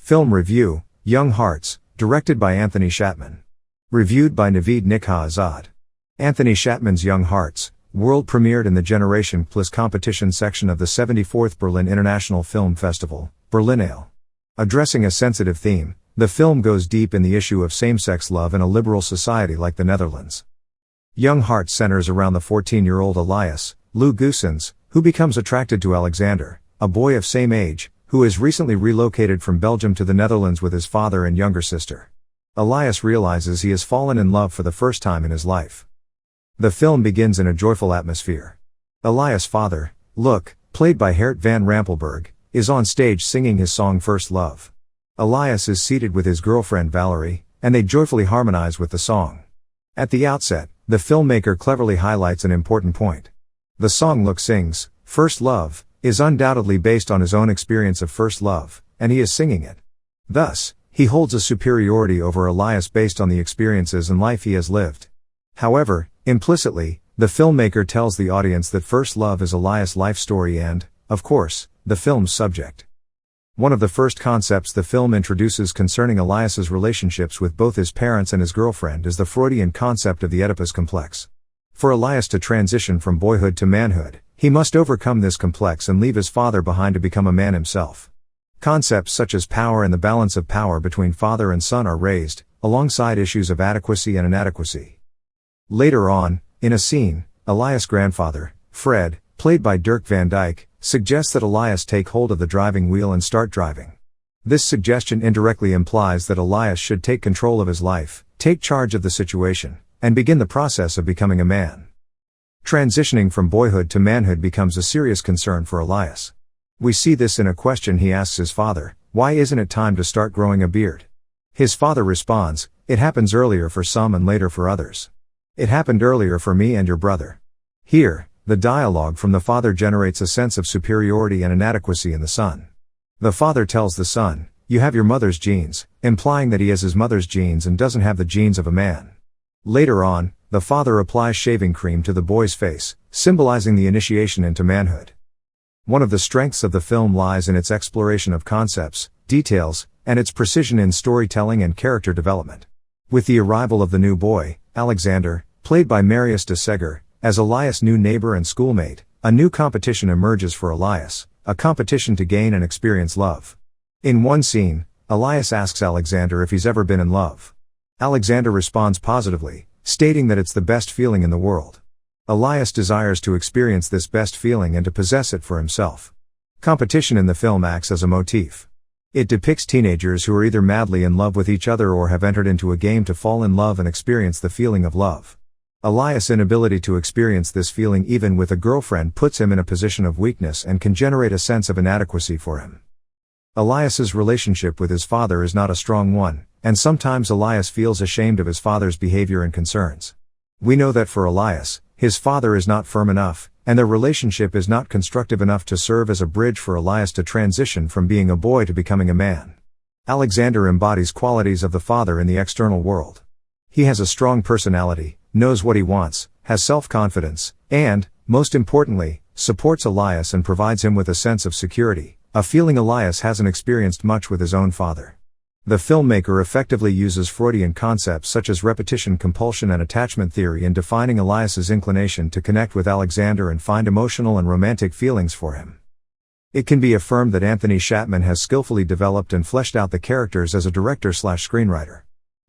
Film review, Young Hearts, directed by Anthony Schatteman. Reviewed by Navid Nikkhah Azad. Anthony Schatteman's Young Hearts, world premiered in the Generation Plus competition section of the 74th Berlin International Film Festival, Berlinale. Addressing a sensitive theme, the film goes deep in the issue of same-sex love in a liberal society like the Netherlands. Young Hearts centers around the 14-year-old Elias, Lou Goossens, who becomes attracted to Alexander, a boy of same age, who is recently relocated from Belgium to the Netherlands with his father and younger sister. Elias realizes he has fallen in love for the first time in his life. The film begins in a joyful atmosphere. Elias' father, Luc, played by Geert van Rampelberg, is on stage singing his song First Love. Elias is seated with his girlfriend Valerie, and they joyfully harmonize with the song. At the outset, the filmmaker cleverly highlights an important point. The song Luc sings, First Love, is undoubtedly based on his own experience of first love, and he is singing it. Thus, he holds a superiority over Elias based on the experiences and life he has lived. However, implicitly, the filmmaker tells the audience that first love is Elias' life story and, of course, the film's subject. One of the first concepts the film introduces concerning Elias's relationships with both his parents and his girlfriend is the Freudian concept of the Oedipus complex. For Elias to transition from boyhood to manhood, he must overcome this complex and leave his father behind to become a man himself. Concepts such as power and the balance of power between father and son are raised, alongside issues of adequacy and inadequacy. Later on, in a scene, Elias' grandfather, Fred, played by Dirk van Dijk, suggests that Elias take hold of the driving wheel and start driving. This suggestion indirectly implies that Elias should take control of his life, take charge of the situation, and begin the process of becoming a man. Transitioning from boyhood to manhood becomes a serious concern for Elias. We see this in a question he asks his father, "Why isn't it time to start growing a beard?" His father responds, "It happens earlier for some and later for others. It happened earlier for me and your brother." Here, the dialogue from the father generates a sense of superiority and inadequacy in the son. The father tells the son, "You have your mother's genes," implying that he has his mother's genes and doesn't have the genes of a man. Later on, the father applies shaving cream to the boy's face, symbolizing the initiation into manhood. One of the strengths of the film lies in its exploration of concepts, details, and its precision in storytelling and character development. With the arrival of the new boy, Alexander, played by Marius de Seger, as Elias' new neighbor and schoolmate, a new competition emerges for Elias, a competition to gain and experience love. In one scene, Elias asks Alexander if he's ever been in love. Alexander responds positively, stating that it's the best feeling in the world. Elias desires to experience this best feeling and to possess it for himself. Competition in the film acts as a motif. It depicts teenagers who are either madly in love with each other or have entered into a game to fall in love and experience the feeling of love. Elias' inability to experience this feeling even with a girlfriend puts him in a position of weakness and can generate a sense of inadequacy for him. Elias's relationship with his father is not a strong one, and sometimes Elias feels ashamed of his father's behavior and concerns. We know that for Elias, his father is not firm enough, and their relationship is not constructive enough to serve as a bridge for Elias to transition from being a boy to becoming a man. Alexander embodies qualities of the father in the external world. He has a strong personality, knows what he wants, has self-confidence, and, most importantly, supports Elias and provides him with a sense of security, a feeling Elias hasn't experienced much with his own father. The filmmaker effectively uses Freudian concepts such as repetition compulsion and attachment theory in defining Elias's inclination to connect with Alexander and find emotional and romantic feelings for him. It can be affirmed that Anthony Schatteman has skillfully developed and fleshed out the characters as a director/screenwriter.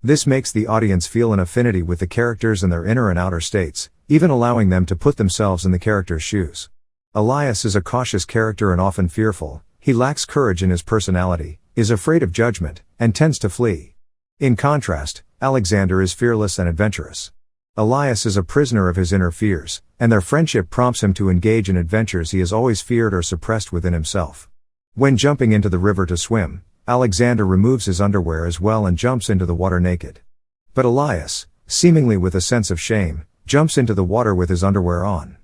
This makes the audience feel an affinity with the characters and their inner and outer states, even allowing them to put themselves in the character's shoes. Elias is a cautious character and often fearful. He lacks courage in his personality, is afraid of judgment, and tends to flee. In contrast, Alexander is fearless and adventurous. Elias is a prisoner of his inner fears, and their friendship prompts him to engage in adventures he has always feared or suppressed within himself. When jumping into the river to swim, Alexander removes his underwear as well and jumps into the water naked. But Elias, seemingly with a sense of shame, jumps into the water with his underwear on.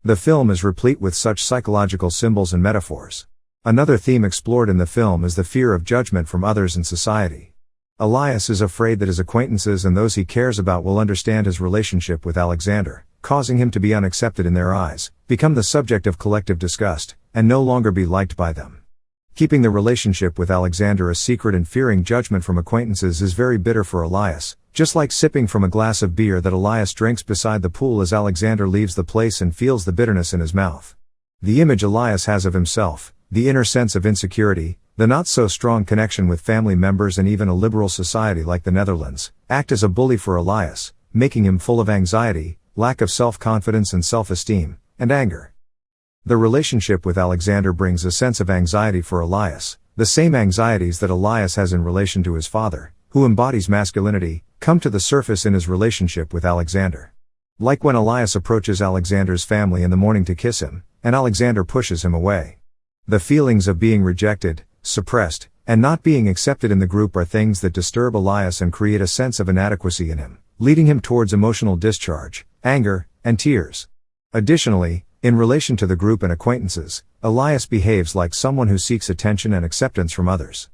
The film is replete with such psychological symbols and metaphors. Another theme explored in the film is the fear of judgment from others in society. Elias is afraid that his acquaintances and those he cares about will understand his relationship with Alexander, causing him to be unaccepted in their eyes, become the subject of collective disgust, and no longer be liked by them. Keeping the relationship with Alexander a secret and fearing judgment from acquaintances is very bitter for Elias, just like sipping from a glass of beer that Elias drinks beside the pool as Alexander leaves the place and feels the bitterness in his mouth. The image Elias has of himself, the inner sense of insecurity, the not-so-strong connection with family members and even a liberal society like the Netherlands, act as a bully for Elias, making him full of anxiety, lack of self-confidence and self-esteem, and anger. The relationship with Alexander brings a sense of anxiety for Elias, the same anxieties that Elias has in relation to his father, who embodies masculinity, come to the surface in his relationship with Alexander. Like when Elias approaches Alexander's family in the morning to kiss him, and Alexander pushes him away. The feelings of being rejected, suppressed, and not being accepted in the group are things that disturb Elias and create a sense of inadequacy in him, leading him towards emotional discharge, anger, and tears. Additionally, in relation to the group and acquaintances, Elias behaves like someone who seeks attention and acceptance from others.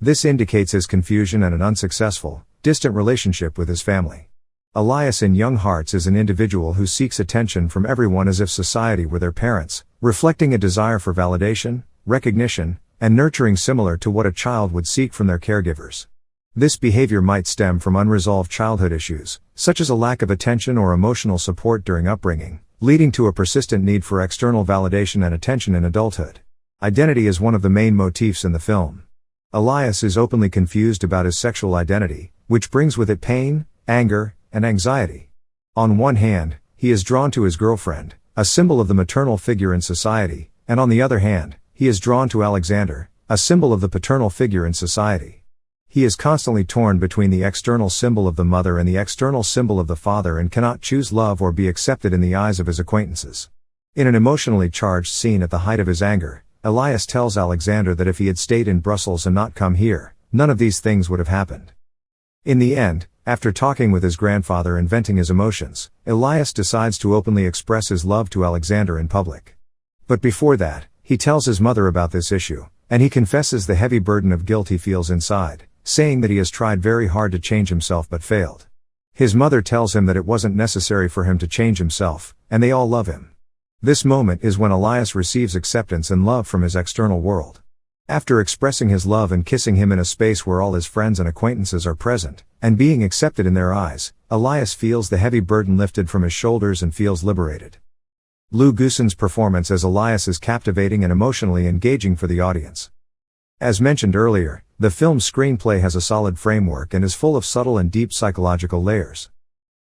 This indicates his confusion and an unsuccessful, distant relationship with his family. Elias in Young Hearts is an individual who seeks attention from everyone as if society were their parents, reflecting a desire for validation, recognition, and nurturing similar to what a child would seek from their caregivers. This behavior might stem from unresolved childhood issues, such as a lack of attention or emotional support during upbringing, leading to a persistent need for external validation and attention in adulthood. Identity is one of the main motifs in the film. Elias is openly confused about his sexual identity, which brings with it pain, anger, and anxiety. On one hand, he is drawn to his girlfriend, a symbol of the maternal figure in society, and on the other hand, he is drawn to Alexander, a symbol of the paternal figure in society. He is constantly torn between the external symbol of the mother and the external symbol of the father and cannot choose love or be accepted in the eyes of his acquaintances. In an emotionally charged scene at the height of his anger, Elias tells Alexander that if he had stayed in Brussels and not come here, none of these things would have happened. In the end, after talking with his grandfather and venting his emotions, Elias decides to openly express his love to Alexander in public. But before that, he tells his mother about this issue, and he confesses the heavy burden of guilt he feels inside, saying that he has tried very hard to change himself but failed. His mother tells him that it wasn't necessary for him to change himself, and they all love him. This moment is when Elias receives acceptance and love from his external world. After expressing his love and kissing him in a space where all his friends and acquaintances are present, and being accepted in their eyes, Elias feels the heavy burden lifted from his shoulders and feels liberated. Lou Goossen's performance as Elias is captivating and emotionally engaging for the audience. As mentioned earlier, the film's screenplay has a solid framework and is full of subtle and deep psychological layers.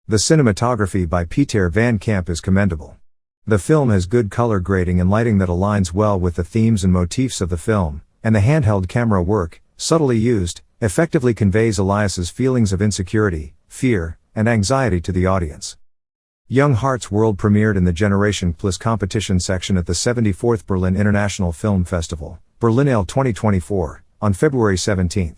The cinematography by Pieter van Camp is commendable. The film has good color grading and lighting that aligns well with the themes and motifs of the film, and the handheld camera work, subtly used, effectively conveys Elias's feelings of insecurity, fear, and anxiety to the audience. Young Hearts world premiered in the Generation Plus competition section at the 74th Berlin International Film Festival, Berlinale 2024, on February 17.